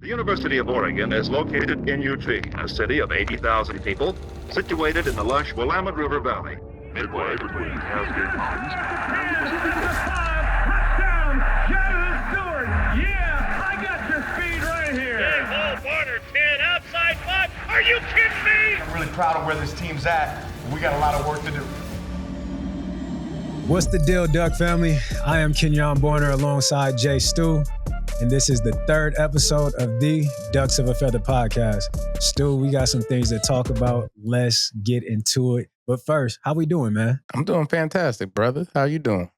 The University of Oregon is located in Eugene, a city of 80,000 people, situated in the lush Willamette River Valley. Midway between Cascade Mountains and the Pacific Ocean. Touchdown, Stewart. Yeah, I got your speed right here. Hey, ball corner 10, outside punt. Are you kidding me? I'm really proud of where this team's at. We got a lot of work to do. What's the deal, Duck family? I am Kenjon alongside Jay Stu, and this is the third episode of the Ducks of a Feather podcast. Stu, we got some things to talk about. Let's get into it. But first, how we doing, man? I'm doing fantastic, brother. How you doing?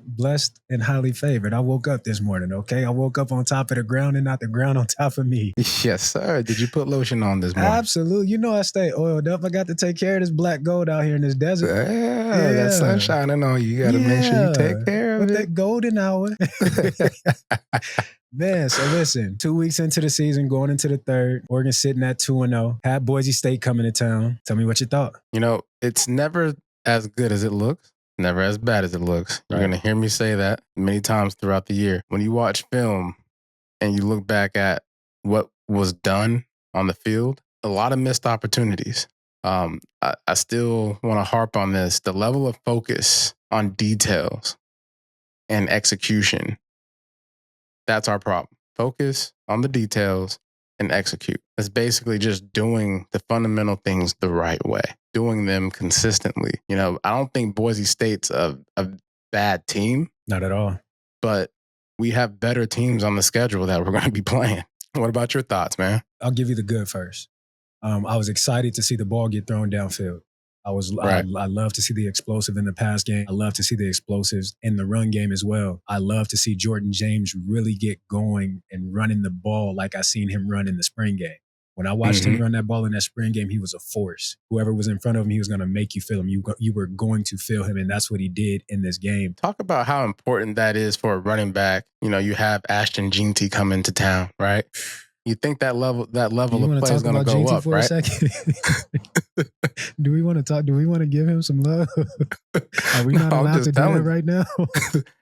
Blessed and highly favored. I woke up this morning, okay? I woke up on top of the ground and not the ground on top of me. Yes, sir. Did you put lotion on this morning? Absolutely. You know I stay oiled up. I got to take care of this black gold out here in this desert. Yeah. That sun shining on you. You got to make sure you take care of with it. That golden hour. Man, so listen, 2 weeks into the season, going into the third, Oregon sitting at 2-0, had Boise State coming to town. Tell me what you thought. You know, it's never as good as it looks, never as bad as it looks. You're going to hear me say that many times throughout the year. When you watch film and you look back at what was done on the field, a lot of missed opportunities. I still want to harp on this. The level of focus on details and execution, that's our problem. Focus on the details and execute. It's basically just doing the fundamental things the right way, doing them consistently. You know, I don't think Boise State's a bad team. Not at all. But we have better teams on the schedule that we're going to be playing. What about your thoughts, man? I'll give you the good first. I was excited to see the ball get thrown downfield. I love to see the explosive in the pass game. I love to see the explosives in the run game as well. I love to see Jordan James really get going and running the ball like I seen him run in the spring game. When I watched him run that ball in that spring game, he was a force. Whoever was in front of him, he was going to make you feel him. You were going to feel him, and that's what he did in this game. Talk about how important that is for a running back. You know, you have Ashton Jeanty come into town, right? You think that level of play is going to go up, right? Do we want to talk? Do we want to give him some love? Are we not allowed to do that right now?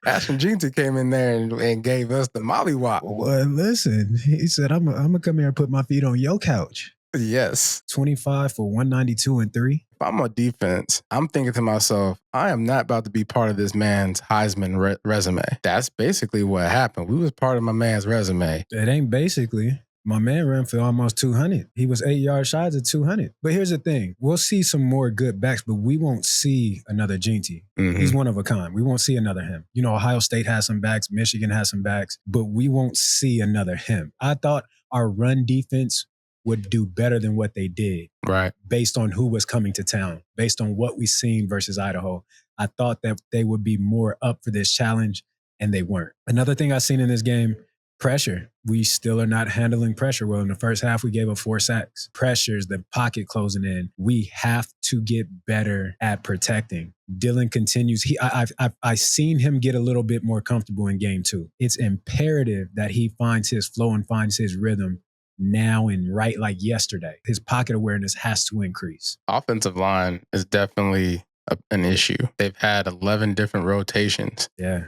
Ashton Jeanty came in there and gave us the mollywop. Well, listen, he said, I'm going to come here and put my feet on your couch. Yes. 25 for 192 and 3. If I'm on defense, I'm thinking to myself, I am not about to be part of this man's Heisman resume. That's basically what happened. We was part of my man's resume. It ain't basically. My man ran for almost 200. He was 8 yards shy of 200. But here's the thing. We'll see some more good backs, but we won't see another Jeanty. He's one of a kind. We won't see another him. You know, Ohio State has some backs. Michigan has some backs. But we won't see another him. I thought our run defense would do better than what they did. Right. Based on who was coming to town. Based on what we seen versus Idaho. I thought that they would be more up for this challenge, and they weren't. Another thing I seen in this game, pressure. We still are not handling pressure well. In the first half, we gave up 4 sacks. Pressures, the pocket closing in. We have to get better at protecting. Dylan continues. I've seen him get a little bit more comfortable in game 2. It's imperative that he finds his flow and finds his rhythm now and right like yesterday. His pocket awareness has to increase. Offensive line is definitely an issue. They've had 11 different rotations. Yeah.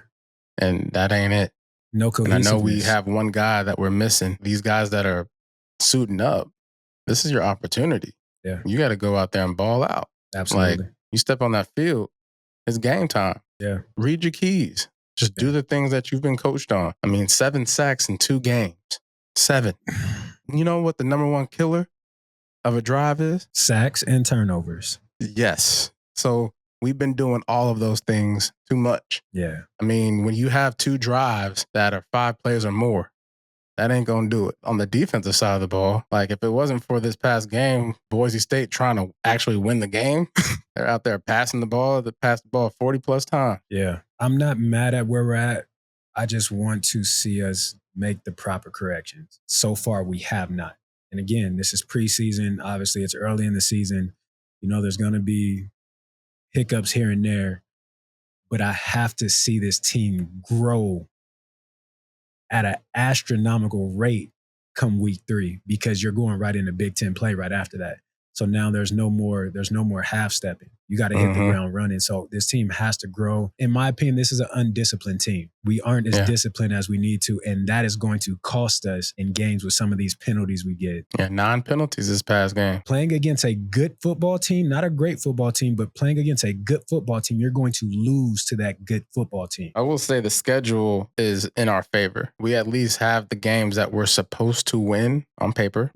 And that ain't it. No cohesiveness. And I know we have one guy that we're missing. These guys that are suiting up, this is your opportunity. Yeah. You got to go out there and ball out. Absolutely. Like, you step on that field, it's game time. Yeah. Read your keys. Just do the things that you've been coached on. I mean, 7 sacks in 2 games. 7. You know what the number one killer of a drive is? Sacks and turnovers. Yes. So we've been doing all of those things too much. Yeah. I mean, when you have 2 drives that are 5 plays or more, that ain't going to do it. On the defensive side of the ball, like if it wasn't for this past game, Boise State trying to actually win the game, they're out there passing the ball. They passed the ball 40 plus times. Yeah. I'm not mad at where we're at. I just want to see us make the proper corrections. So far, we have not. And again, this is preseason. Obviously, it's early in the season. You know, there's going to be hiccups here and there, but I have to see this team grow at an astronomical rate come week 3 because you're going right into Big Ten play right after that. So now there's no more half stepping. You got to hit the ground running. So this team has to grow. In my opinion, this is an undisciplined team. We aren't as disciplined as we need to, and that is going to cost us in games with some of these penalties we get. Yeah, 9 penalties this past game. Playing against a good football team, not a great football team, but playing against a good football team, you're going to lose to that good football team. I will say the schedule is in our favor. We at least have the games that we're supposed to win on paper.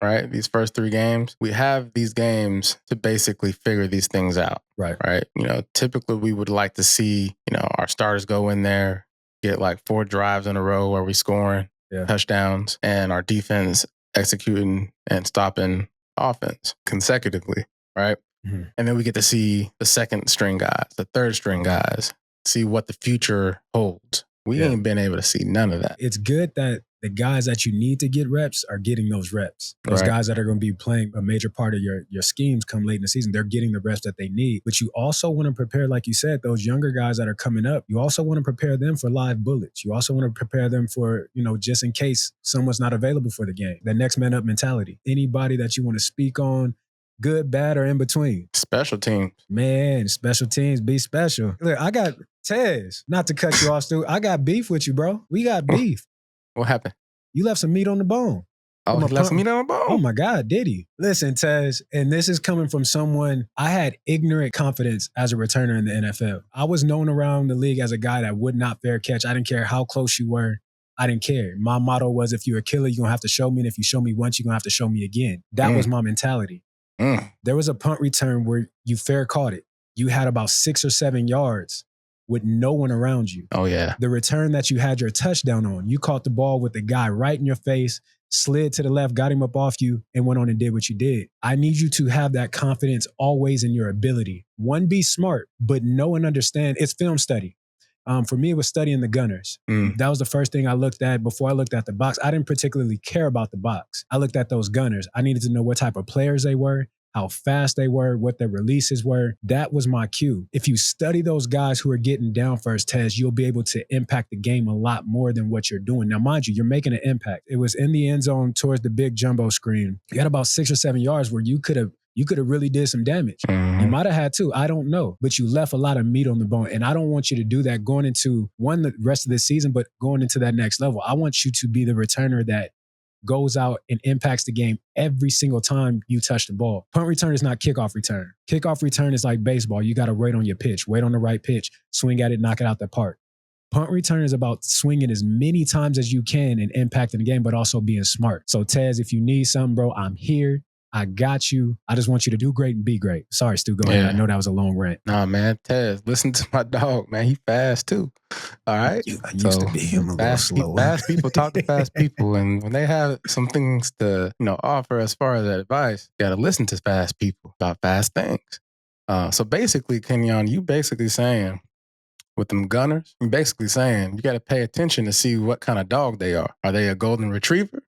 Right? These first 3 games, we have these games to basically figure these things out. Right. You know, typically we would like to see, you know, our starters go in there, get like 4 drives in a row where we scoring touchdowns and our defense executing and stopping offense consecutively. Right. And then we get to see the second string guys, the third string guys, see what the future holds. We ain't been able to see none of that. It's good that the guys that you need to get reps are getting those reps. Those guys that are going to be playing a major part of your schemes come late in the season, they're getting the reps that they need. But you also want to prepare, like you said, those younger guys that are coming up, you also want to prepare them for live bullets. You also want to prepare them for, you know, just in case someone's not available for the game. The next man up mentality. Anybody that you want to speak on, good, bad, or in between. Special teams. Man, special teams be special. Look, I got Tez, not to cut you off, Stu. I got beef with you, bro. We got beef. What happened? You left some meat on the bone. Oh, he left some meat on the bone? Oh, my God, did he? Listen, Tez, and this is coming from someone, I had ignorant confidence as a returner in the NFL. I was known around the league as a guy that would not fair catch. I didn't care how close you were. I didn't care. My motto was, if you're a killer, you're going to have to show me. And if you show me once, you're going to have to show me again. That was my mentality. There was a punt return where you fair caught it. You had about 6 or 7 yards with no one around you. Oh, yeah. The return that you had your touchdown on, you caught the ball with the guy right in your face, slid to the left, got him up off you, and went on and did what you did. I need you to have that confidence always in your ability. One, be smart, but know and understand. It's film study. For me, it was studying the gunners. That was the first thing I looked at before I looked at the box. I didn't particularly care about the box. I looked at those gunners. I needed to know what type of players they were, how fast they were, what their releases were. That was my cue. If you study those guys who are getting down first, Tez, you'll be able to impact the game a lot more than what you're doing. Now, mind you, you're making an impact. It was in the end zone towards the big jumbo screen. You had about 6 or 7 yards where you could have really did some damage. You might have had 2. I don't know. But you left a lot of meat on the bone. And I don't want you to do that going into the rest of the season, but going into that next level. I want you to be the returner that goes out and impacts the game every single time you touch the ball. Punt return is not kickoff return. Kickoff return is like baseball. You got to wait on your pitch, wait on the right pitch, swing at it, knock it out the park. Punt return is about swinging as many times as you can and impacting the game, but also being smart. So Tez, if you need something, bro, I'm here. I got you. I just want you to do great and be great. Sorry, Stu, go ahead. I know that was a long rant. Nah, man, Tez, listen to my dog, man. He fast too. All right? I used to be him a little slower. Fast people talk to fast people. And when they have some things to, offer as far as advice, you got to listen to fast people about fast things. So basically, Kenjon, you basically saying, with them gunners, you basically saying you got to pay attention to see what kind of dog they are. Are they a golden retriever?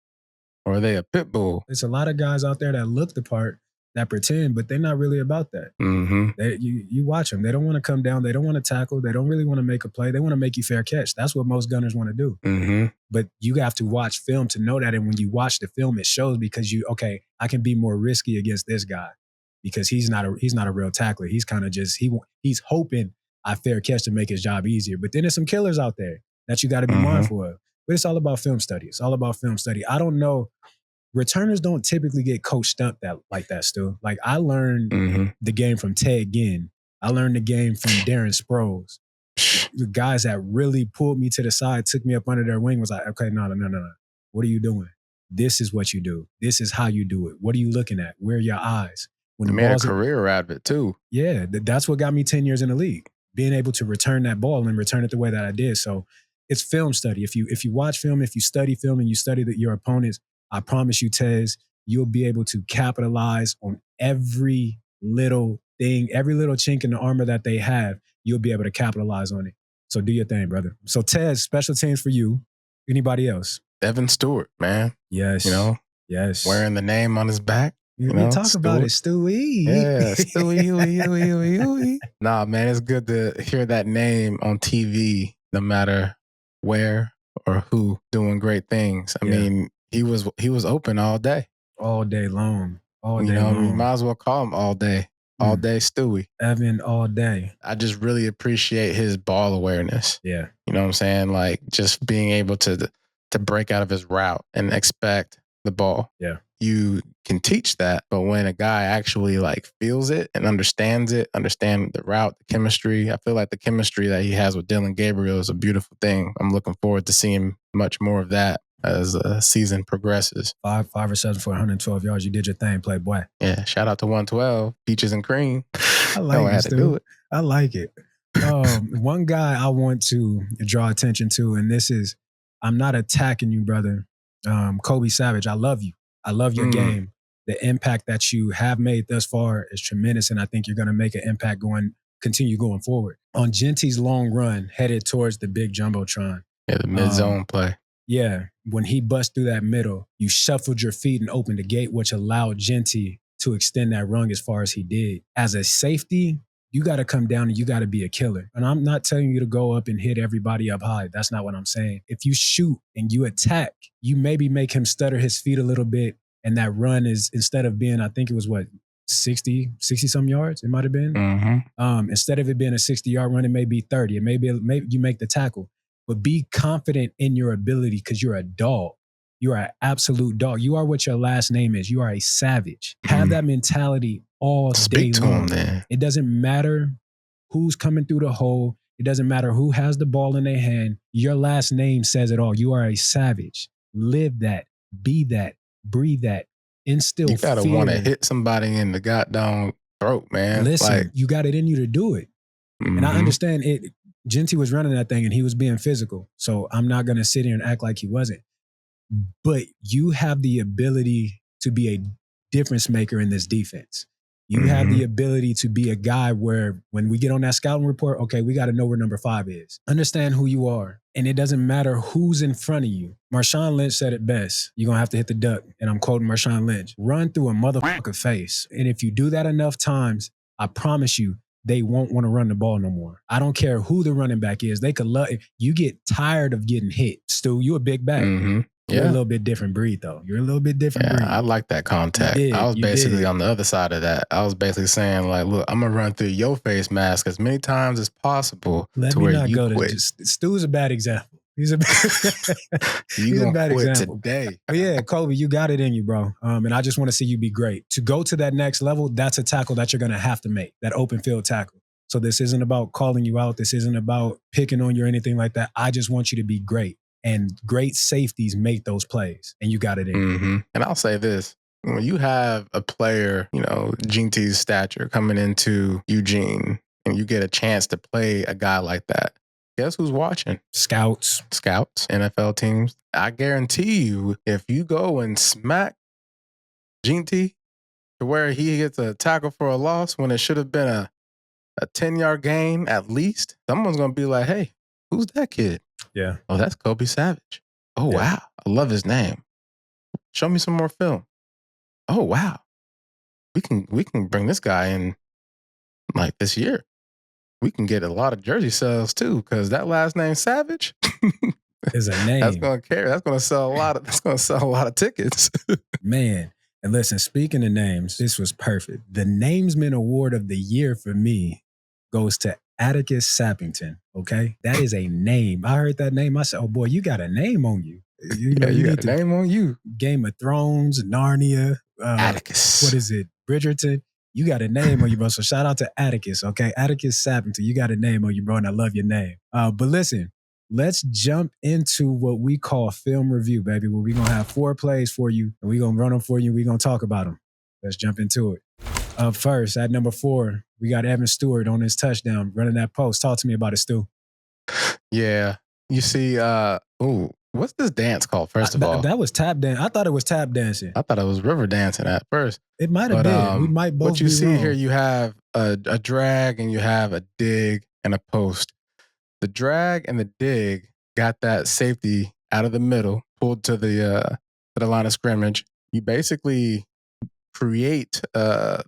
Or are they a pit bull? There's a lot of guys out there that look the part, that pretend, but they're not really about that. You watch them. They don't want to come down. They don't want to tackle. They don't really want to make a play. They want to make you fair catch. That's what most gunners want to do. But you have to watch film to know that. And when you watch the film, it shows because I can be more risky against this guy because he's not a real tackler. He's kind of just, he's hoping I fair catch to make his job easier. But then there's some killers out there that you got to be mindful of. But it's all about film study. It's all about film study. I don't know. Returners don't typically get coached up like that, Stu. Like, I learned the game from Ted Ginn. I learned the game from Darren Sproles. The guys that really pulled me to the side, took me up under their wing, was like, okay, no. What are you doing? This is what you do. This is how you do it. What are you looking at? Where are your eyes? When you made a career out of it, too. Yeah, that's what got me 10 years in the league. Being able to return that ball and return it the way that I did. So, it's film study. If you watch film, if you study film and you study your opponents, I promise you, Tez, you'll be able to capitalize on every little thing, every little chink in the armor that they have. You'll be able to capitalize on it. So do your thing, brother. So Tez, special teams for you. Anybody else? Devin Stewart, man. Yes. Yes. Wearing the name on his back. Talk Stewart. about it, Stewie. Yeah, Stewie. Nah, man, it's good to hear that name on TV, no matter where or who, doing great things. I mean, he was open all day. All day long. You might as well call him all day All day Stewie. Evan all day. I just really appreciate his ball awareness. Yeah. You know what I'm saying? Like just being able to break out of his route and expect the ball. Yeah. You can teach that, but when a guy actually like feels it and understand the route, the chemistry, I feel like the chemistry that he has with Dylan Gabriel is a beautiful thing. I'm looking forward to seeing much more of that as the season progresses. 5 receptions for 112 yards. You did your thing, Playboy. Yeah, shout out to 112, Peaches and Cream. I like I it, had to do it. I like it. One guy I want to draw attention to, and this is, I'm not attacking you, brother. Kobe Savage, I love you. I love your game. The impact that you have made thus far is tremendous, and I think you're going to make an impact continue going forward. On Genty's long run, headed towards the big Jumbotron. Yeah, the mid-zone play. Yeah, when he bust through that middle, you shuffled your feet and opened the gate, which allowed Genty to extend that run as far as he did. As a safety, you got to come down and you got to be a killer. And I'm not telling you to go up and hit everybody up high. That's not what I'm saying. If you shoot and you attack, you maybe make him stutter his feet a little bit. And that run is, instead of being, I think it was 60 some yards, it might have been. Mm-hmm. Instead of it being a 60-yard run, it may be 30. It may you make the tackle. But be confident in your ability because you're a dog. You are an absolute dog. You are what your last name is. You are a savage. Have that mentality all day long. It doesn't matter who's coming through the hole. It doesn't matter who has the ball in their hand. Your last name says it all. You are a savage. Live that. Be that. Breathe that. Instill fear. You gotta want to hit somebody in the goddamn throat, man. Listen, you got it in you to do it. And I understand it. Genty was running that thing and he was being physical. So I'm not going to sit here and act like he wasn't. But you have the ability to be a difference maker in this defense. You have the ability to be a guy where when we get on that scouting report, okay, we got to know where number 5 is. Understand who you are. And it doesn't matter who's in front of you. Marshawn Lynch said it best. You're going to have to hit the duck. And I'm quoting Marshawn Lynch. Run through a motherfucker face. And if you do that enough times, I promise you, they won't want to run the ball no more. I don't care who the running back is. They could love it. You get tired of getting hit. Stu, you a big back. You're a little bit different breed, though. You're a little bit different breed. I like that contact. I was basically on the other side of that. I was basically saying, like, look, I'm going to run through your face mask as many times as possible to where you quit. Stu's a bad example. He's a bad example. Today. But yeah, Kobe, you got it in you, bro. And I just want to see you be great. To go to that next level, that's a tackle that you're going to have to make, that open field tackle. So this isn't about calling you out. This isn't about picking on you or anything like that. I just want you to be great. And great safeties make those plays. And you got it in. And I'll say this. When you have a player, Genty's stature coming into Eugene and you get a chance to play a guy like that, guess who's watching? Scouts, NFL teams. I guarantee you, if you go and smack Genty to where he gets a tackle for a loss when it should have been a 10-yard gain at least, someone's going to be like, hey, who's that kid? Yeah. Oh, that's Kobe Savage. Oh, wow. I love his name. Show me some more film. Oh, wow. We can bring this guy in like this year. We can get a lot of jersey sales too, because that last name Savage is a name. That's going to carry. That's going to sell a lot of tickets. Man. And listen, speaking of names, this was perfect. The Namesman Award of the Year for me goes to Atticus Sappington. Okay. That is a name. I heard that name. I said, oh boy, you got a name on you. You got a name on you. Game of Thrones, Narnia. Atticus. What is it? Bridgerton. You got a name on you, bro. So shout out to Atticus, okay? Atticus Sappington. You got a name on you, bro, and I love your name. But listen, let's jump into what we call film review, baby, where we're going to have 4 plays for you, and we're going to run them for you, and we're going to talk about them. Let's jump into it. Up first, at number 4, we got Evan Stewart on his touchdown, running that post. Talk to me about it, Stu. Yeah. You see, what's this dance called, first of all? That was tap dance. I thought it was tap dancing. I thought it was river dancing at first. It might have been. We might both be wrong. What you see here, you have a drag and you have a dig and a post. The drag and the dig got that safety out of the middle, pulled to the line of scrimmage. You basically create a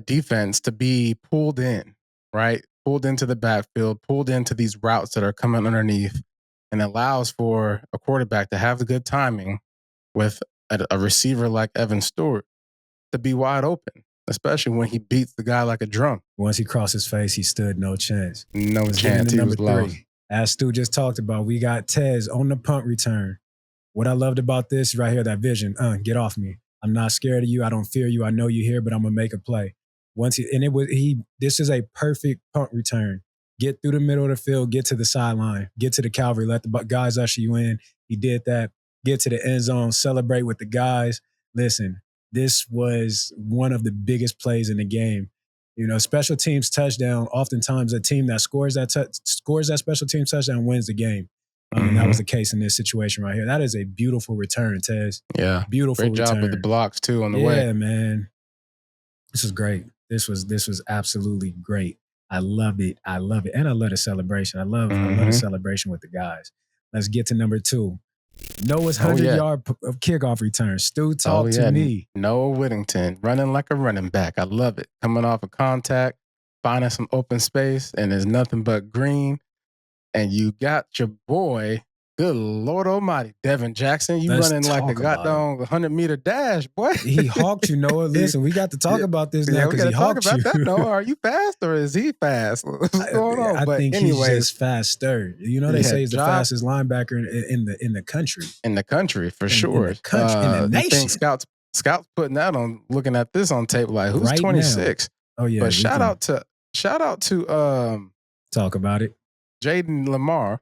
defense to be pulled in, right? Pulled into the backfield, pulled into these routes that are coming underneath, and allows for a quarterback to have the good timing with a receiver like Evan Stewart to be wide open. especially when he beats the guy like a drum. Once he crossed his face, he stood no chance. No chance. He was lost. As Stu just talked about, we got Tez on the punt return. What I loved about this right here, that vision. Get off me. I'm not scared of you. I don't fear you. I know you're here, but I'm gonna make a play. This is a perfect punt return. Get through the middle of the field, get to the sideline, get to the Calvary, let the guys usher you in. He did that. Get to the end zone, celebrate with the guys. Listen, this was one of the biggest plays in the game. You know, special teams touchdown, oftentimes a team that scores that special teams touchdown wins the game. And that was the case in this situation right here. That is a beautiful return, Tez. Yeah. Beautiful return. Great job with the blocks, too, on the way. Yeah, man. This was great. This was absolutely great. I love it. And I love the celebration. I love the celebration with the guys. Let's get to number 2. Noah's 100-yard kickoff return. Stu, talk to me. Noah Whittington running like a running back. I love it. Coming off of contact, finding some open space, and there's nothing but green. And you got your boy, good Lord Almighty, Devin Jackson. You running like a goddamn 100-meter dash, boy. He hawked you, Noah. Listen, we got to talk about this now because he hawked you. That, Noah. Are you fast or is he fast? What's going on? I think he's just faster. You know, they say he's the fastest linebacker in the country. In the country, for sure. In the country, in the nation. You think scouts putting that on, looking at this on tape like, who's 26? Now. Oh yeah. But shout out to talk about it. Jaden Lamar,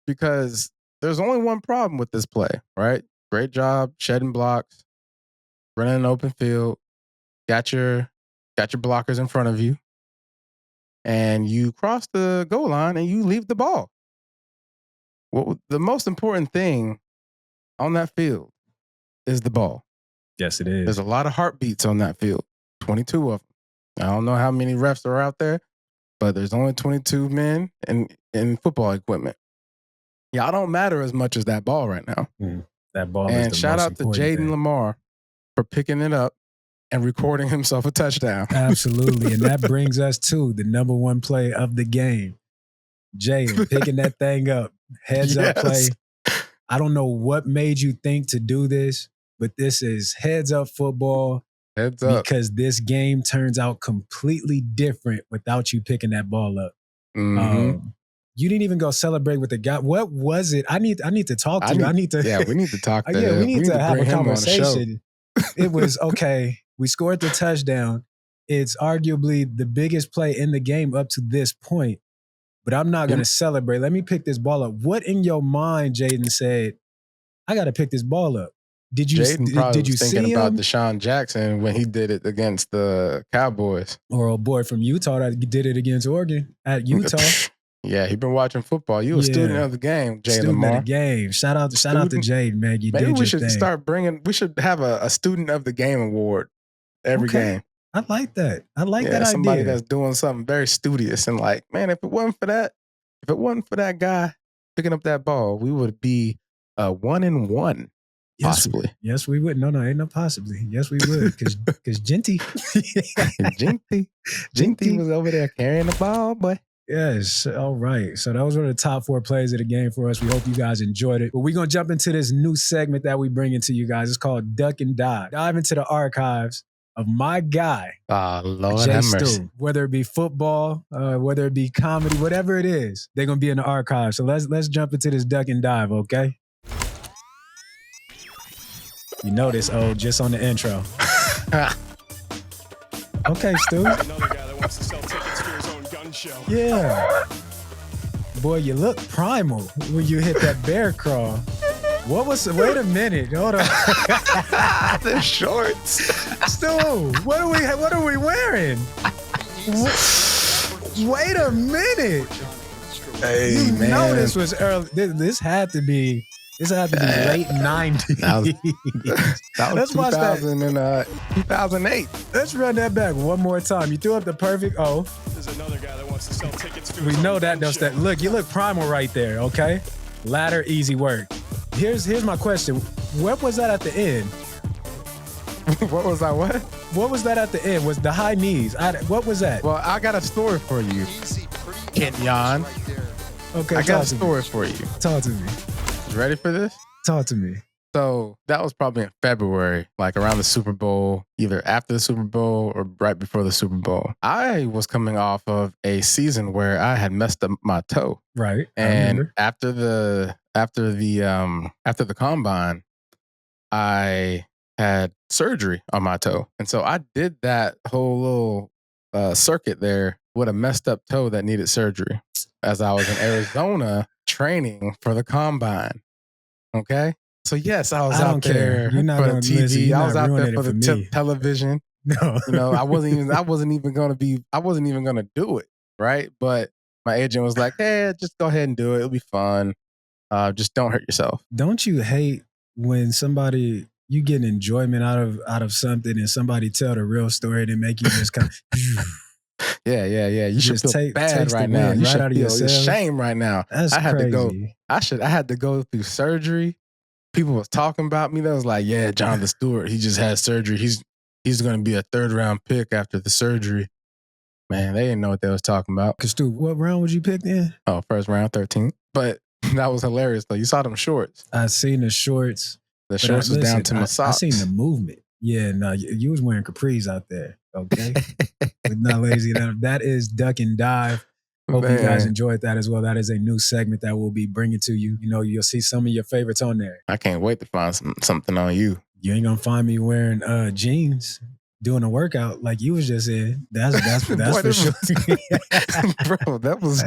because there's only one problem with this play, right? Great job shedding blocks, running an open field, got your blockers in front of you, and you cross the goal line and you leave the ball. Well, the most important thing on that field is the ball. Yes, it is. There's a lot of heartbeats on that field, 22 of them. I don't know how many refs are out there, but there's only 22 men in football equipment. Y'all don't matter as much as that ball right now. That ball and is the shout most out to Jaden Lamar for picking it up and recording himself a touchdown. Absolutely. And that brings us to the number 1 play of the game. Jaden picking that thing up. Heads up play. I don't know what made you think to do this, but this is heads up football. Heads up. Because this game turns out completely different without you picking that ball up. You didn't even go celebrate with the guy. What was it? I need to talk to you. We need to talk to we need to have a him conversation. It was, okay, we scored the touchdown. It's arguably the biggest play in the game up to this point, but I'm not going to celebrate. Let me pick this ball up. What in your mind, Jaden, said, I got to pick this ball up? Did you Jaden probably did you was thinking see about him? Deshaun Jackson when he did it against the Cowboys? Or a boy from Utah that did it against Oregon at Utah. Yeah, he been watching football. You a student of the game, Jaden Student Lamar. of the game. Shout out to Jaden, man. You Maybe did we your should thing. we should have a student of the game award every game. I like that. I like that idea. Somebody that's doing something very studious and like, man, if it wasn't for that guy picking up that ball, we would be 1-1. Possibly. Yes, we would. No, ain't no possibly. Yes, we would. Because Genty was over there carrying the ball, boy. Yes. All right. So those were the top 4 plays of the game for us. We hope you guys enjoyed it. But we're going to jump into this new segment that we bring into you guys. It's called Duck and Dive. Dive into the archives of my guy, Lord Jay have Stu. mercy. Whether it be football, whether it be comedy, whatever it is, they're going to be in the archives. So let's jump into this Duck and Dive, okay? You know this, just on the intro. Okay, Stu. Another guy that wants to sell tickets to his own gun show. Yeah. Boy, you look primal when you hit that bear crawl. Wait a minute. Hold on. The shorts. Stu, what are we wearing? Wait a minute. Hey, you man. know this was early. This had to be late 90s. That was 2008. Let's run that back one more time. You threw up the perfect O. There's another guy that wants to sell tickets to We his know own that. gun show. Look, you look primal right there, okay? Ladder, easy work. Here's my question. What was that at the end? What was I, what? What was that at the end? Was the high knees? What was that? Well, I got a story for you, Kenjon. Okay, I got a story for you. Talk to me. You ready for this? Talk to me. So that was probably in February, like around the Super Bowl, either after the Super Bowl or right before the Super Bowl. I was coming off of a season where I had messed up my toe. Right. I And remember. after the combine, I had surgery on my toe. And so I did that whole little circuit there with a messed up toe that needed surgery as I was in Arizona training for the combine. Okay. So yes, I was I out don't care. there You're not for the gonna TV. listen. You're I was not out there ruining for it the for me. television. No. You know, I wasn't even gonna do it, right? But my agent was like, "Hey, just go ahead and do it. It'll be fun. Just don't hurt yourself." Don't you hate when you get enjoyment out of something and somebody tell the real story and make you just kind of Yeah. You should just feel bad takes the right now. wind You right should out of feel yourself. shame right now. That's I had crazy. to go. I had to go through surgery. People was talking about me. That was like, "Yeah, John the Stewart. He just had surgery. He's going to be a 3rd round pick after the surgery." Man, they didn't know what they was talking about. Cause Stu, what round would you pick in? Oh, 1st round, 13th. But that was hilarious though. You saw them shorts. I seen the shorts. The shorts was down to my I socks. seen the movement. Yeah, no, you was wearing capris out there. Okay, not lazy. That is duck and dive. Hope you guys enjoyed that as well. That is a new segment that we'll be bringing to you. You know, you'll see some of your favorites on there. I can't wait to find something on you. You ain't gonna find me wearing jeans doing a workout like you was just in. That's Boy, for sure. Bro, that was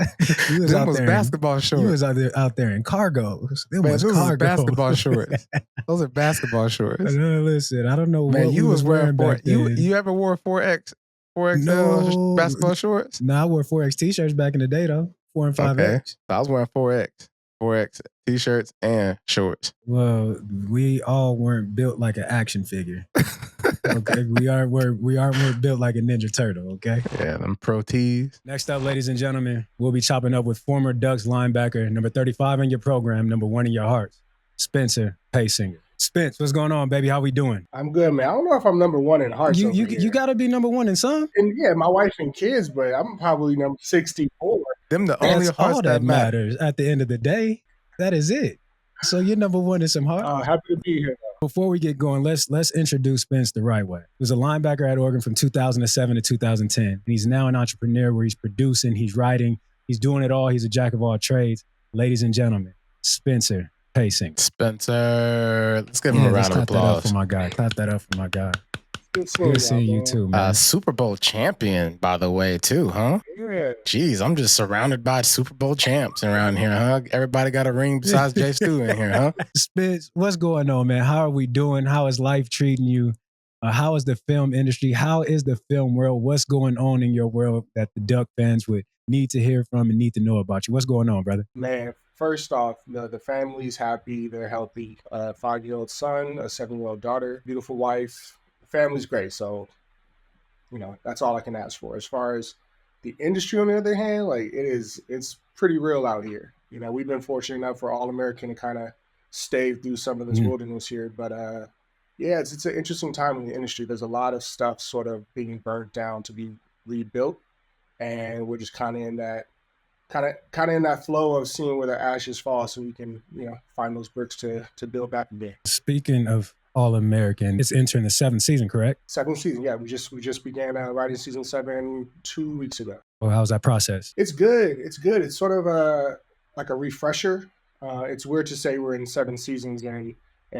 basketball shorts. You was out there in cargos. Those are basketball shorts. Those are basketball shorts. No, listen, I don't know Man, what you was wearing back then. You ever wore 4XL basketball shorts? No, I wore 4X t-shirts back in the day though. 4 and 5X. Okay. So I was wearing 4X t-shirts and shorts. Well, we all weren't built like an action figure. Okay, we aren't built like a Ninja Turtle. Okay. Yeah, them pro tees. Next up, ladies and gentlemen, we'll be chopping up with former Ducks linebacker, number 35 in your program, number 1 in your hearts, Spencer Paysinger. Spence, what's going on, baby? How we doing? I'm good, man. I don't know if I'm number 1 in hearts. You got to be number 1 in some. And yeah, my wife and kids, but I'm probably number 64. Them the only That's hearts all that matters at the end of the day. That is it. So you're number 1 in some hearts. Happy to be here. Before we get going, let's introduce Spence the right way. He was a linebacker at Oregon from 2007 to 2010. And he's now an entrepreneur where he's producing, he's writing, he's doing it all. He's a jack of all trades. Ladies and gentlemen, Spencer Paysinger. Spencer, let's give him a round of applause. Clap that up for my guy. Clap that up for my guy. Good seeing you too, man. Super Bowl champion, by the way, too, huh? Yeah. Jeez, I'm just surrounded by Super Bowl champs around here, huh? Everybody got a ring besides Jay Stu in here, huh? Spence, what's going on, man? How are we doing? How is life treating you? How is the film industry? How is the film world? What's going on in your world that the Duck fans would need to hear from and need to know about you? What's going on, brother? Man, first off, the family's happy. They're healthy. A 5-year-old son, a 7-year-old daughter, beautiful wife. The family's great. So, that's all I can ask for. As far as the industry, on the other hand, it's pretty real out here. We've been fortunate enough for All-American to kind of stave through some of this wilderness here. But yeah, it's an interesting time in the industry. There's a lot of stuff sort of being burnt down to be rebuilt, and we're just kind of in that flow of seeing where the ashes fall, so we can find those bricks to build back again. Speaking of All-American, it's entering the 7th season, correct? 7th season, yeah. We just began writing season 7 2 weeks ago. Well, how's that process? It's good. It's sort of like a refresher. It's weird to say we're in 7 seasons and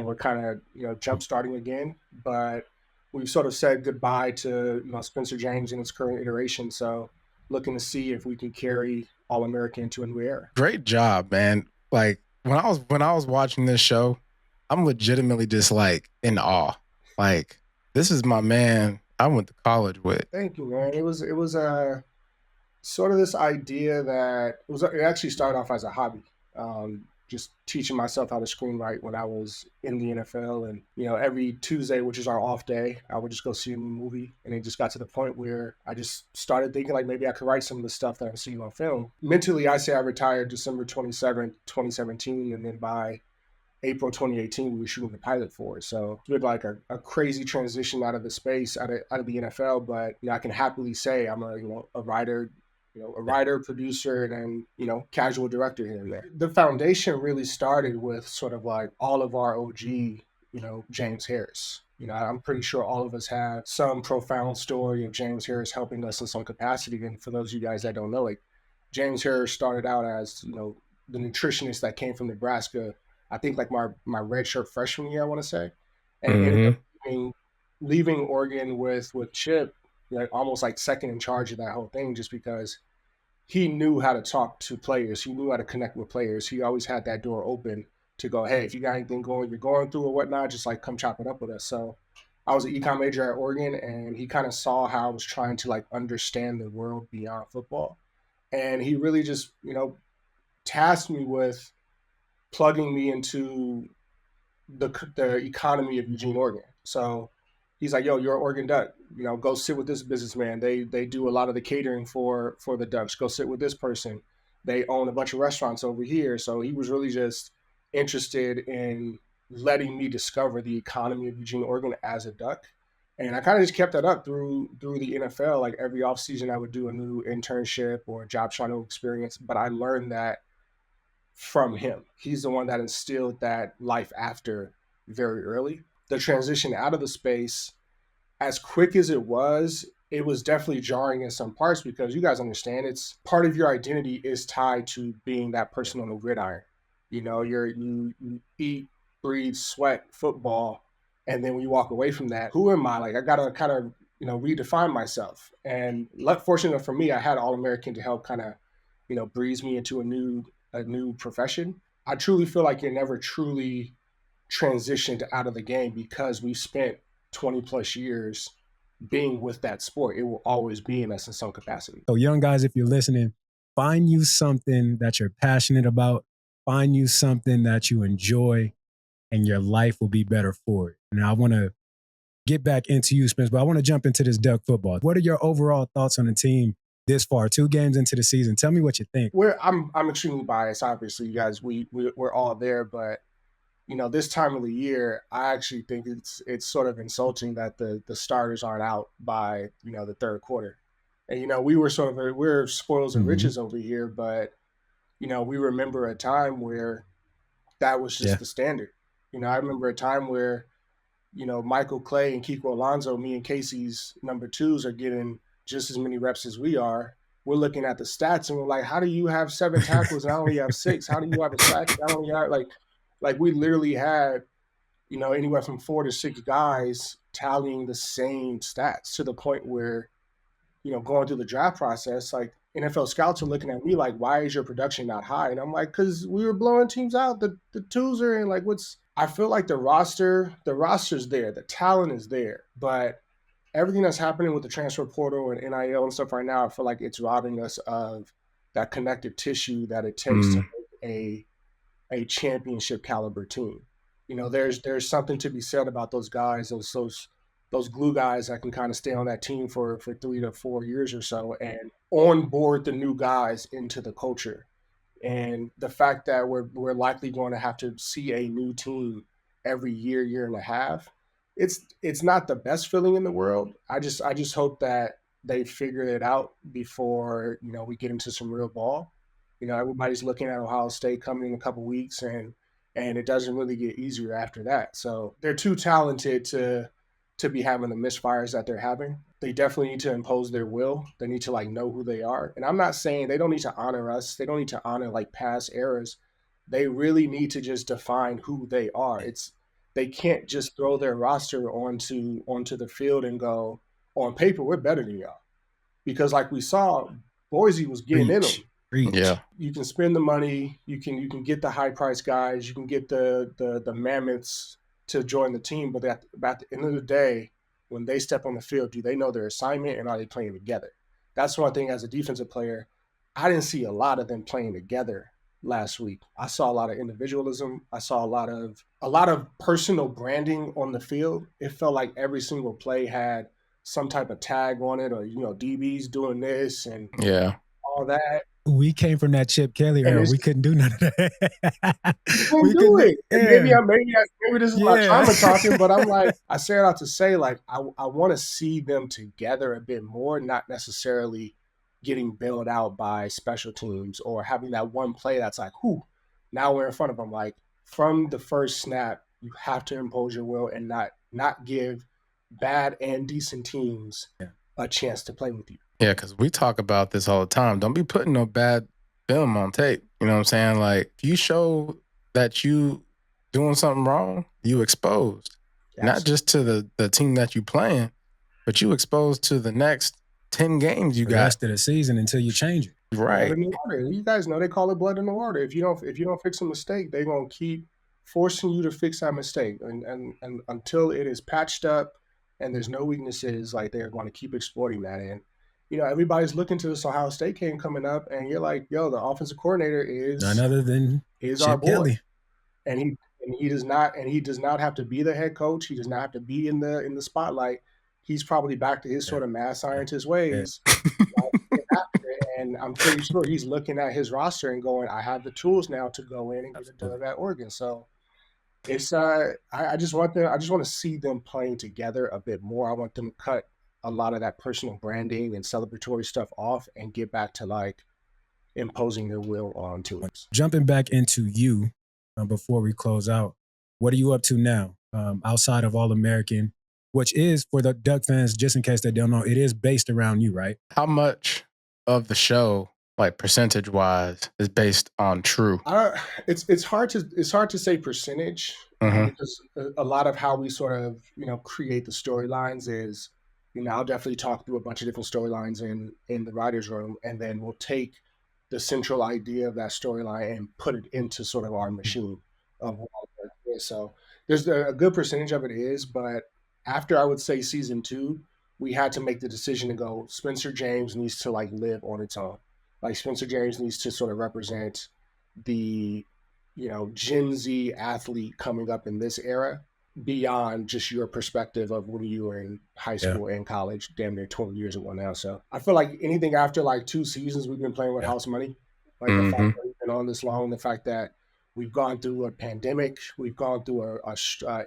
we're kind of jump starting again, but we've sort of said goodbye to Spencer James in its current iteration. So looking to see if we can carry All-American into a new era. Great job, man. Like when I was watching this show, I'm legitimately just like in awe. Like, this is my man I went to college with. Thank you, man. It was sort of this idea that it actually started off as a hobby. Just teaching myself how to screenwrite when I was in the NFL, and every Tuesday, which is our off day, I would just go see a new movie, and it just got to the point where I just started thinking like maybe I could write some of the stuff that I'm seeing on film. Mentally, I say I retired December 27th, 2017, and then by April 2018, we were shooting the pilot for it. So it's been like a crazy transition out of the space, out of the NFL. But I can happily say I'm a writer, a writer, producer, and then, casual director here and there. The foundation really started with sort of like all of our OG, James Harris. I'm pretty sure all of us have some profound story of James Harris helping us in some capacity. And for those of you guys that don't know, like James Harris started out as, the nutritionist that came from Nebraska, I think like my redshirt freshman year, I want to say, and ended up leaving Oregon with Chip, like almost like second in charge of that whole thing, just because he knew how to talk to players. He knew how to connect with players. He always had that door open to go, hey, if you got anything you're going through or whatnot, just like come chop it up with us. So I was an econ major at Oregon, and he kind of saw how I was trying to like understand the world beyond football. And he really just, tasked me with plugging me into the economy of Eugene, Oregon. So he's like, yo, you're an Oregon Duck. Go sit with this businessman. They do a lot of the catering for the Ducks. Go sit with this person. They own a bunch of restaurants over here. So he was really just interested in letting me discover the economy of Eugene, Oregon as a Duck. And I kind of just kept that up through the NFL. Like every offseason, I would do a new internship or a job trying to experience. But I learned that from him. He's the one that instilled that life after very early. The transition out of the space, as quick as it was definitely jarring in some parts, because you guys understand it's part of your identity is tied to being that person on the gridiron. You eat, breathe, sweat football, and then when you walk away from that, who am I? Like I gotta kind of redefine myself. And fortunately for me, I had All-American to help kind of breeze me into a new profession. I truly feel like you're never truly transitioned out of the game, because we've spent 20 plus years being with that sport. It will always be in us in some capacity. So young guys, if you're listening, find you something that you're passionate about, find you something that you enjoy, and your life will be better for it. Now I want to get back into you, Spence, but I want to jump into this Duck football. What are your overall thoughts on the team this far, 2 games into the season? Tell me what you think. I'm extremely biased, obviously, you guys. We're all there, but this time of the year, I actually think it's sort of insulting that the starters aren't out by the third quarter. And we're spoils and riches over here, but we remember a time where that was just the standard. I remember a time where Michael Clay and Kiko Alonso, me and Casey's number 2s, are getting just as many reps as we are. We're looking at the stats and we're like, how do you have 7 tackles and I only have 6? How do you have a sack and I only have like we literally had, anywhere from 4 to 6 guys tallying the same stats, to the point where, going through the draft process, like NFL scouts are looking at me like, why is your production not high? And I'm like, because we were blowing teams out. The 2s are in. Like, I feel like the roster's there. The talent is there. But everything that's happening with the transfer portal and NIL and stuff right now, I feel like it's robbing us of that connective tissue that it takes to make a championship caliber team. There's something to be said about those guys, those glue guys that can kind of stay on that team for 3 to 4 years or so and onboard the new guys into the culture. And the fact that we're likely going to have to see a new team every year and a half, it's not the best feeling in the world. I just hope that they figure it out before we get into some real ball. Everybody's looking at Ohio State coming in a couple weeks, and it doesn't really get easier after that. So they're too talented to be having the misfires that they're having. They definitely need to impose their will. They need to know who they are. And I'm not saying they don't need to honor us. They don't need to honor past eras. They really need to just define who they are. They can't just throw their roster onto the field and go, on paper, we're better than y'all. Because like we saw, Boise was getting in them. Yeah. You can spend the money, you can get the high price guys, you can get the mammoths to join the team, but at the end of the day, when they step on the field, do they know their assignment and are they playing together? That's one thing as a defensive player. I didn't see a lot of them playing together last week. I saw a lot of individualism. I saw a lot of personal branding on the field. It felt like every single play had some type of tag on it, or DBs doing this and all that. We came from that Chip Kelly era. We couldn't do none of that. We couldn't do it. Yeah. Maybe this is my trauma talking, but I'm like, I say it out to say, I want to see them together a bit more, not necessarily getting bailed out by special teams or having that one play that's like, whoo, now we're in front of them. Like from the first snap, you have to impose your will and not give bad and decent teams a chance to play with you. Yeah, because we talk about this all the time. Don't be putting no bad film on tape. You know what I'm saying? Like, if you show that you doing something wrong, you exposed. Not just to the team that you playing, but you exposed to the next 10 games you The got. rest of the season until you change it. Right. Blood in the water. You guys know they call it blood in the water. If you don't fix a mistake, they're gonna keep forcing you to fix that mistake. And until it is patched up and there's no weaknesses, like they're going to keep exploiting that. And everybody's looking to this Ohio State game coming up, and you're like, yo, the offensive coordinator is None other than our Chip boy. Kelly. And he does not have to be the head coach. He does not have to be in the spotlight. He's probably back to his sort of mad scientist ways. And I'm pretty sure he's looking at his roster and going, I have the tools now to go in and get a dub at Oregon. So it's I just want to see them playing together a bit more. I want them to cut a lot of that personal branding and celebratory stuff off and get back to like imposing their will on teams. Jumping back into you before we close out, what are you up to now outside of All-American, which is, for the Duck fans, just in case they don't know, it is based around you, right? How much of the show, like percentage-wise, is based on True? It's hard to say percentage because a lot of how we sort of create the storylines is I'll definitely talk through a bunch of different storylines in the writers' room, and then we'll take the central idea of that storyline and put it into sort of our machine of what it is. So there's a good percentage of it is, but after I would say season 2, we had to make the decision to go, Spencer James needs to like live on its own. Like Spencer James needs to sort of represent the, Gen Z athlete coming up in this era beyond just your perspective of when you were in high school and college, damn near 20 years ago now. So I feel like anything after like 2 seasons we've been playing with house money, like the fact that we've been on this long, the fact that we've gone through a pandemic, we've gone through a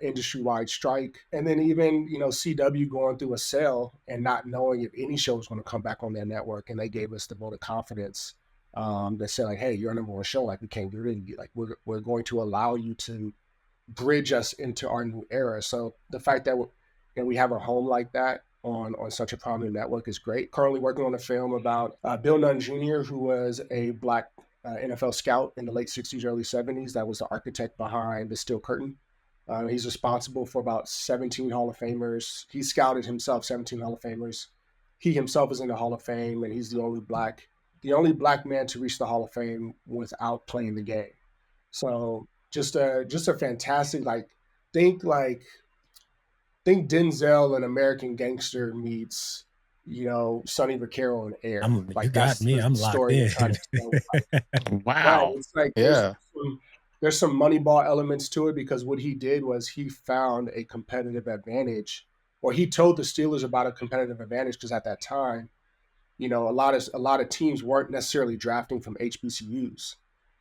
industry-wide strike, and then even CW going through a sale and not knowing if any show was going to come back on their network, and they gave us the vote of confidence that said like, hey, you're a number one show, like we can't get rid of you, like we're going to allow you to bridge us into our new era. So the fact that we have a home like that on such a prominent network is great. Currently working on a film about Bill Nunn Jr., who was a black NFL scout in the late 60s, early 70s. That was the architect behind the Steel Curtain. He's responsible for about 17 Hall of Famers. He scouted himself 17 Hall of Famers. He himself is in the Hall of Fame, and he's the only black man to reach the Hall of Fame without playing the game. So just a fantastic, think Denzel and American Gangster meets Sonny Vaccaro and Air. You got me. I'm locked in. Wow. Right. It's like there's some Moneyball elements to it, because what he did was he found a competitive advantage, or he told the Steelers about a competitive advantage, because at that time, a lot of teams weren't necessarily drafting from HBCUs.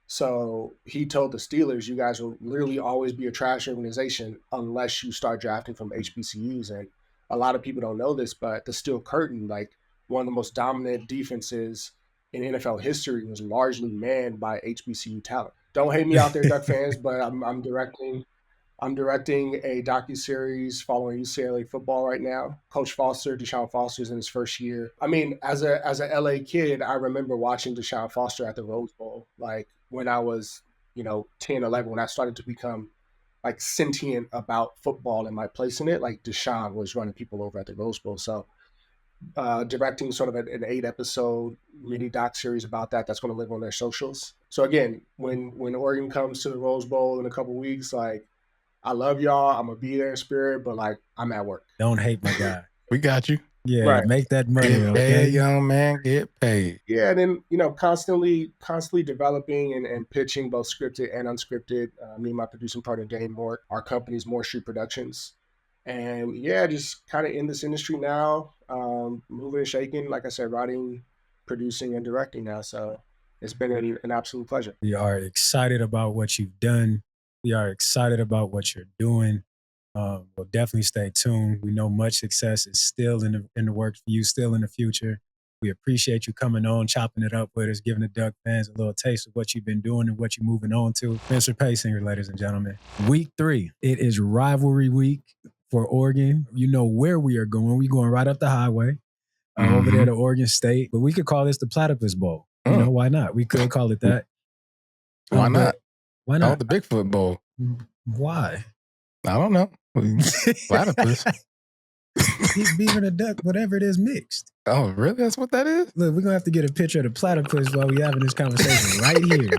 So he told the Steelers, you guys will literally always be a trash organization unless you start drafting from HBCUs. And a lot of people don't know this, but the Steel Curtain, like one of the most dominant defenses in NFL history, was largely manned by HBCU talent. Don't hate me out there, Duck fans, but I'm directing a docuseries following UCLA football right now. Coach Foster, Deshaun Foster's in his first year. I mean, as a LA kid, I remember watching Deshaun Foster at the Rose Bowl, like when I was, 10, 11, when I started to become like sentient about football and my place in it. Like Deshaun was running people over at the Rose Bowl. So directing sort of an 8-episode mini doc series about that's going to live on their socials. So again, when Oregon comes to the Rose Bowl in a couple weeks, like, I love y'all. I'm gonna be there in spirit, but like I'm at work. Don't hate my guy. We got you. Yeah, right. Make that money. Get paid, young man. Get paid. Yeah, and then constantly developing and pitching both scripted and unscripted. Me and my producing partner Dane Moore, our company's Moore Street Productions, and just kind of in this industry now, moving and shaking. Like I said, writing, producing, and directing now. So it's been an absolute pleasure. We are excited about what you've done. We are excited about what you're doing. We'll definitely stay tuned. We know much success is still in the works for you, still in the future. We appreciate you coming on, chopping it up with us, giving the Duck fans a little taste of what you've been doing and what you're moving on to. Spencer Paysinger, ladies and gentlemen. Week 3. It is rivalry week for Oregon. You know where we are going. We're going right up the highway over there to Oregon State. But we could call this the Platypus Bowl. You know, why not? We could call it that. Why not? Why not? Oh, the Bigfoot Bowl. Why? I don't know. Platypus. He's beaver and a duck, whatever it is, mixed. Oh, really? That's what that is? Look, we're going to have to get a picture of the platypus while we're having this conversation right here.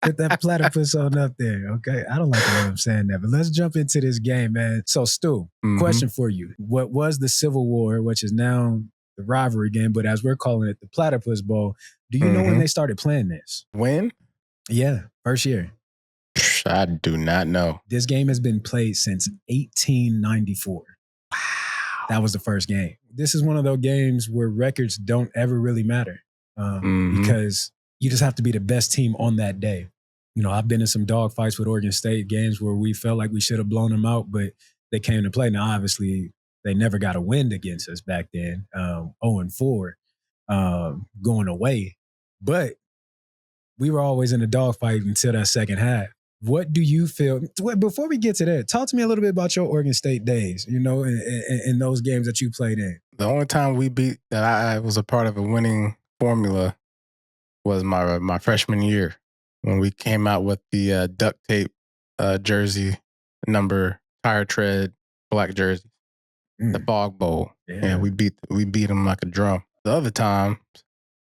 Put that platypus on up there, okay? I don't like the way I'm saying that, but let's jump into this game, man. So, Stu, question for you. What was the Civil War, which is now the rivalry game, but as we're calling it, the Platypus Bowl, do you know when they started playing this? When? Yeah, first year. I do not know. This game has been played since 1894. Wow. That was the first game. This is one of those games where records don't ever really matter because you just have to be the best team on that day. You know, I've been in some dogfights with Oregon State games where we felt like we should have blown them out, but they came to play. Now, obviously, they never got a win against us back then, 0-4 going away. But we were always in a dogfight until that second half. What do you feel? Before we get to that, talk to me a little bit about your Oregon State days, you know, in those games that you played in. The only time we beat that I was a part of a winning formula was my freshman year when we came out with the duct tape jersey number, tire tread, black jersey, the Fog Bowl. Yeah. And we beat them like a drum. The other time,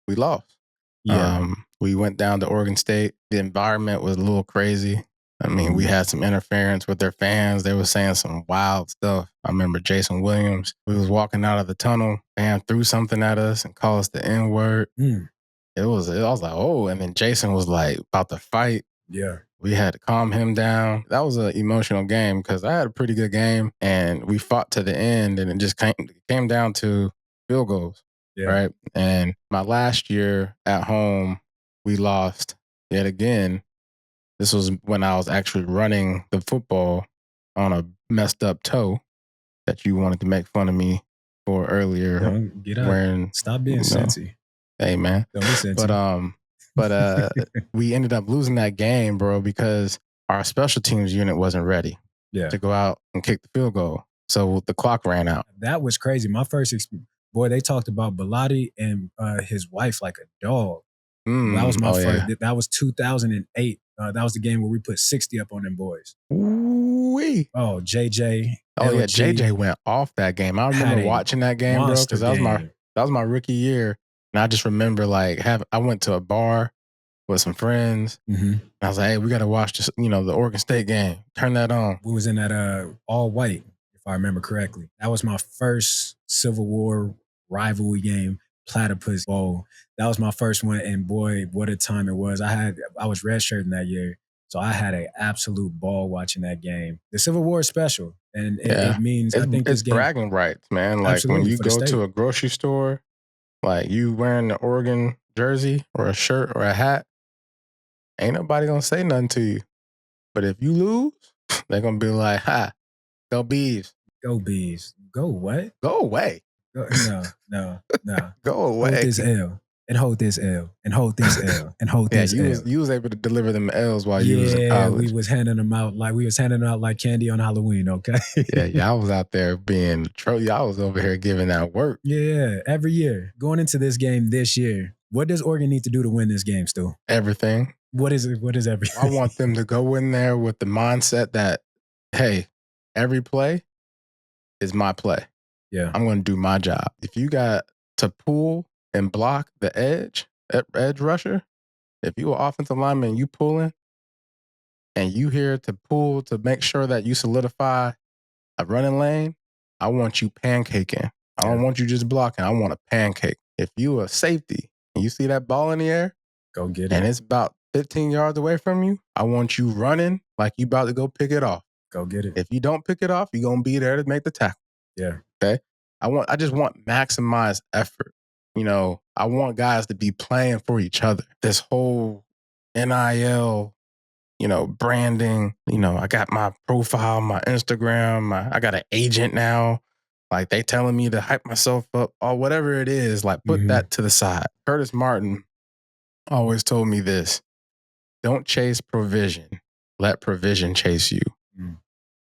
we lost. Yeah. We went down to Oregon State. The environment was a little crazy. I mean, we had some interference with their fans. They were saying some wild stuff. I remember Jason Williams. We was walking out of the tunnel, fan threw something at us and called us the N-word. I was like, oh, and then Jason was like about to fight. Yeah. We had to calm him down. That was an emotional game because I had a pretty good game and we fought to the end and it just came down to field goals. Yeah. Right. And my last year at home, we lost yet again. This was when I was actually running the football on a messed up toe that you wanted to make fun of me for earlier. Don't get out. Stop being sensy. Hey, man. Don't be sensy. But we ended up losing that game, bro, because our special teams unit wasn't ready to go out and kick the field goal. So the clock ran out. That was crazy. My first experience. Boy, they talked about Bilotti and his wife like a dog. That was my first. Yeah. That was 2008. That was the game where we put 60 up on them boys. Ooh-wee. Oh, JJ. Oh, LG. Yeah, JJ went off that game. I remember watching that game, bro, because that was my rookie year. And I just remember I went to a bar with some friends. And I was like, hey, we got to watch this, the Oregon State game. Turn that on. We was in that all white, if I remember correctly. That was my first Civil War rivalry game, Platypus Bowl. That was my first one, and boy, what a time it was. I was redshirting that year, so I had an absolute ball watching that game. The Civil War is special, and it means I think it's bragging rights, man. Like when you go to a grocery store, like you wearing the Oregon jersey or a shirt or a hat, ain't nobody gonna say nothing to you. But if you lose, they're gonna be like, "Ha, go Bees, go Bees, go what? Go away." No. Go away. Hold this L and hold this L and hold this L and hold this L. You was able to deliver them L's while you was in college. We was handing them out like candy on Halloween, okay? I was out there being y'all was over here giving out work. Yeah, every year. Going into this game this year, what does Oregon need to do to win this game, Stu? Everything. What is it? What is everything? I want them to go in there with the mindset that, hey, every play is my play. Yeah, I'm going to do my job. If you got to pull and block the edge rusher, if you are offensive lineman, you pulling, and you here to pull to make sure that you solidify a running lane, I want you pancaking. I don't want you just blocking. I want a pancake. If you a safety and you see that ball in the air, go get it. And it's about 15 yards away from you, I want you running like you about to go pick it off. Go get it. If you don't pick it off, you're going to be there to make the tackle. Yeah. Okay. I just want maximized effort. I want guys to be playing for each other. This whole NIL, branding, I got my profile, my Instagram, I got an agent now. Like they telling me to hype myself up or whatever it is, like put that to the side. Curtis Martin always told me this: don't chase provision, let provision chase you.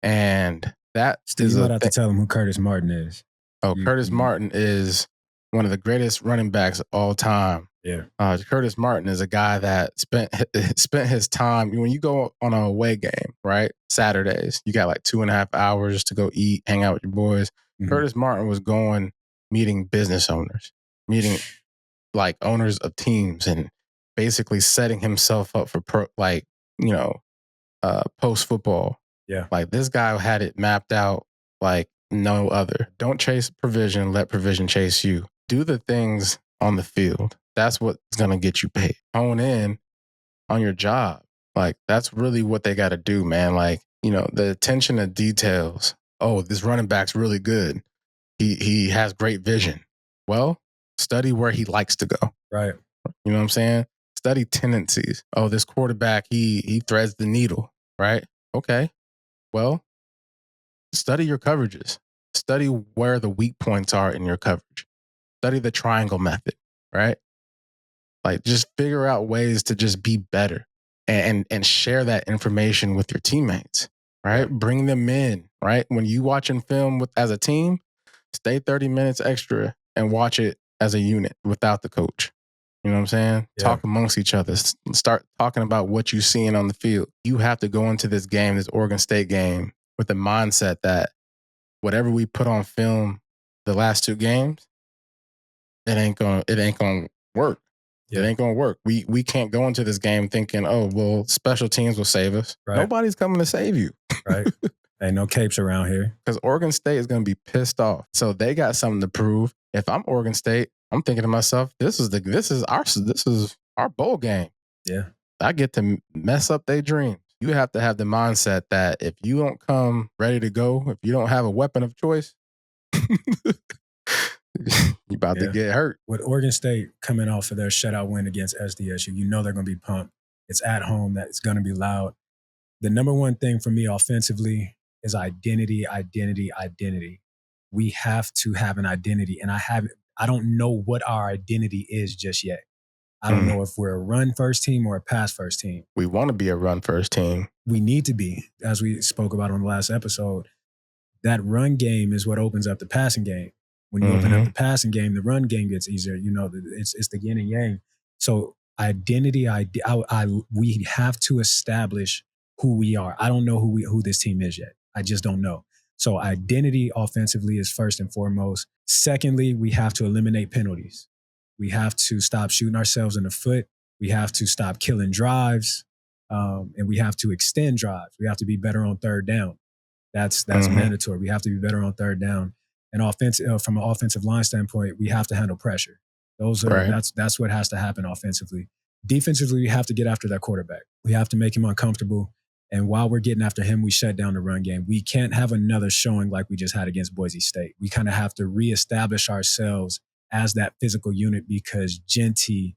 And that Steve, you might have to tell him who Curtis Martin is. Curtis Martin is one of the greatest running backs of all time. Yeah. Curtis Martin is a guy that spent his time. When you go on an away game, right? Saturdays, you got like 2.5 hours to go eat, hang out with your boys. Curtis Martin was going, meeting business owners, meeting like owners of teams, and basically setting himself up for post football. Yeah. Like this guy had it mapped out like no other. Don't chase provision, let provision chase you. Do the things on the field. That's what's going to get you paid. Hone in on your job. Like that's really what they got to do, man. Like, the attention to details. Oh, this running back's really good. He has great vision. Well, study where he likes to go. Right. You know what I'm saying? Study tendencies. Oh, this quarterback, he threads the needle, right? Okay. Well, study your coverages. Study where the weak points are in your coverage. Study the triangle method, right? Like just figure out ways to just be better and share that information with your teammates, right? Bring them in, right? When you watching film as a team, stay 30 minutes extra and watch it as a unit without the coach. You know what I'm saying? Yeah. Talk amongst each other. Start talking about what you're seeing on the field. You have to go into this game, this Oregon State game, with the mindset that whatever we put on film the last 2 games, it ain't gonna work. Yeah. It ain't gonna work. We can't go into this game thinking, oh, well, special teams will save us. Right. Nobody's coming to save you. Right. Ain't no capes around here. Because Oregon State is gonna be pissed off. So they got something to prove. If I'm Oregon State, I'm thinking to myself, this is our bowl game. Yeah. I get to mess up their dreams. You have to have the mindset that if you don't come ready to go, if you don't have a weapon of choice, you about to get hurt. With Oregon State coming off of their shutout win against SDSU, they're going to be pumped. It's at home. That it's going to be loud. The number one thing for me offensively is identity. We have to have an identity, and I don't know what our identity is just yet. I don't know if we're a run first team or a pass first team. We want to be a run first team. We need to be, as we spoke about on the last episode. That run game is what opens up the passing game. When you open up the passing game, the run game gets easier. It's the yin and yang. So identity, we have to establish who we are. I don't know who this team is yet. I just don't know. So identity offensively is first and foremost. Secondly, we have to eliminate penalties. We have to stop shooting ourselves in the foot. We have to stop killing drives, and we have to extend drives. We have to be better on third down. That's mandatory. We have to be better on third down. And from an offensive line standpoint, we have to handle pressure. That's what has to happen offensively. Defensively, we have to get after that quarterback. We have to make him uncomfortable. And while we're getting after him, we shut down the run game. We can't have another showing like we just had against Boise State. We kind of have to reestablish ourselves as that physical unit because Genty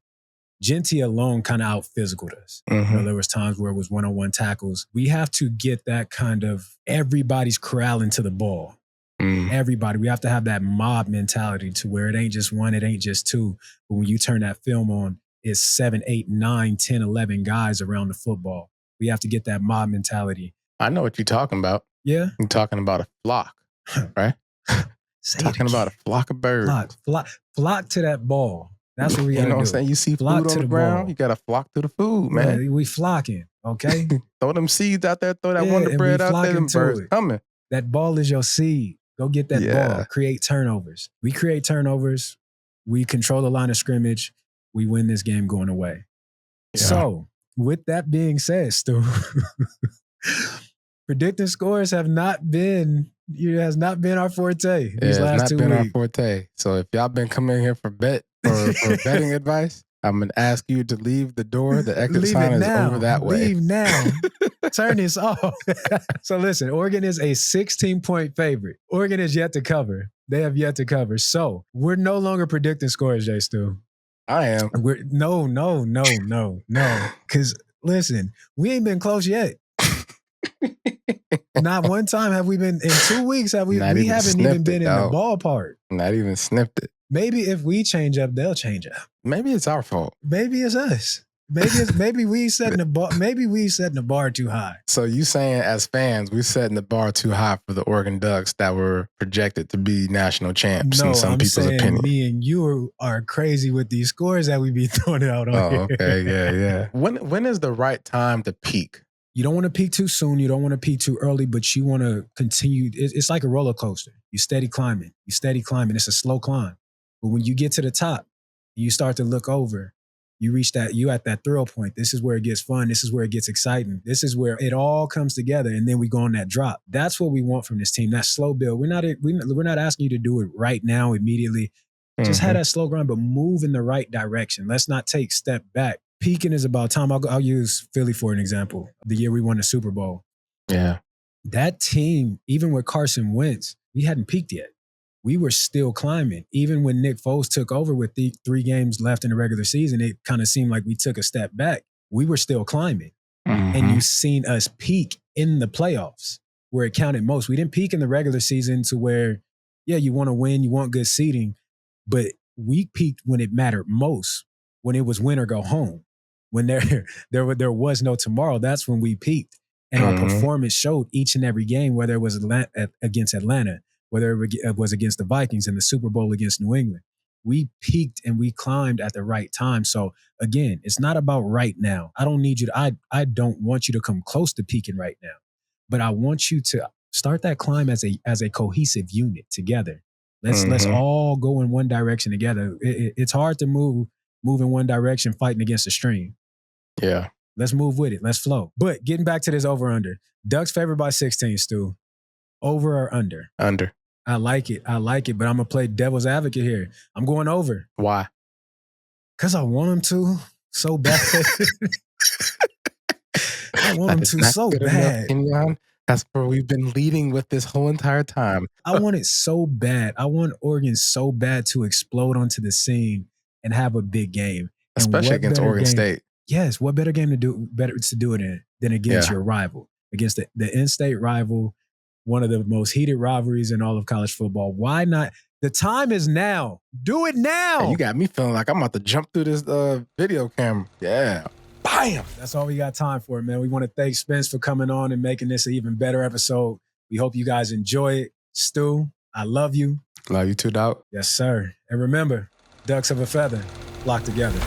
alone kind of out-physicaled us. There was times where it was one-on-one tackles. We have to get that kind of everybody's corralling to the ball. Everybody. We have to have that mob mentality to where it ain't just one, it ain't just two. But when you turn that film on, it's 7, 8, 9, 10, 11 guys around the football. We have to get that mob mentality. I know what you're talking about. Yeah? You're talking about a flock, right? Talking about a flock of birds. Flock to that ball. That's what we got to do. You know what I'm saying? You see flock food on the ground, ball. You got to flock to the food, man. Yeah, we flocking, okay? Throw them seeds out there, throw that Wonder Bread out there, them birds coming. That ball is your seed. Go get that ball. Create turnovers. We create turnovers. We control the line of scrimmage. We win this game going away. Yeah. So, with that being said, Stu, predicting scores has not been our forte these last 2 weeks. It's not been our forte. So if y'all been coming here for betting advice, I'm going to ask you to leave the door. The exit sign is over that way. Leave now. Turn this off. So listen, Oregon is a 16-point favorite. Oregon is yet to cover. They have yet to cover. So we're no longer predicting scores, Jay Stu. I am. No. Because listen, we ain't been close yet. Not one time have we been in 2 weeks. Have we? Not We even haven't even snipped been it, in the dog. ballpark. Not even snipped it. Maybe if we change up, they'll change up. Maybe it's our fault. Maybe it's us. Maybe we setting the bar. Maybe we setting the bar too high. So you saying as fans, we setting the bar too high for the Oregon Ducks that were projected to be national champs No, in some I'm people's saying opinion. me and you are crazy with these scores that we be throwing out on here. Okay, yeah. When is the right time to peak? You don't want to peak too soon. You don't want to peak too early, but you want to continue. It's like a roller coaster. You steady climbing. It's a slow climb. But when you get to the top, you start to look over. You at that thrill point. This is where it gets fun. This is where it gets exciting. This is where it all comes together, and then we go on that drop. That's what we want from this team. That slow build. We're not asking you to do it right now, immediately. Just have that slow grind, but move in the right direction. Let's not take step back. Peaking is about time. I'll use Philly for an example. The year we won the Super Bowl. Yeah. That team, even with Carson Wentz, we hadn't peaked yet. We were still climbing. Even when Nick Foles took over with the 3 games left in the regular season, it kind of seemed like we took a step back. We were still climbing. And you've seen us peak in the playoffs where it counted most. We didn't peak in the regular season to where, yeah, you want to win, you want good seeding, but we peaked when it mattered most, when it was win or go home. When there was no tomorrow, that's when we peaked. And our performance showed each and every game, whether it was against Atlanta, whether it was against the Vikings in the Super Bowl against New England. We peaked and we climbed at the right time. So again, it's not about right now. I don't need you to, I don't want you to come close to peaking right now, but I want you to start that climb as a cohesive unit together. Let's all go in one direction together. It's hard to move in one direction, fighting against the stream. Yeah. Let's move with it. Let's flow. But getting back to this over-under. Ducks favored by 16, Stu. Over or under? Under. I like it, but I'm going to play devil's advocate here. I'm going over. Why? Because I want them to so bad. I want them to so bad. Kenjon. That's where we've been leading with this whole entire time. I want it so bad. I want Oregon so bad to explode onto the scene and have a big game. Especially against Oregon State. Yes, what better game to do it in than against your rival, against the in-state rival, one of the most heated rivalries in all of college football. Why not? The time is now. Do it now. Hey, you got me feeling like I'm about to jump through this video camera. Yeah. Bam. That's all we got time for, man. We want to thank Spence for coming on and making this an even better episode. We hope you guys enjoy it. Stu, I love you. Love you too, dog. Yes, sir. And remember, ducks of a feather flock together.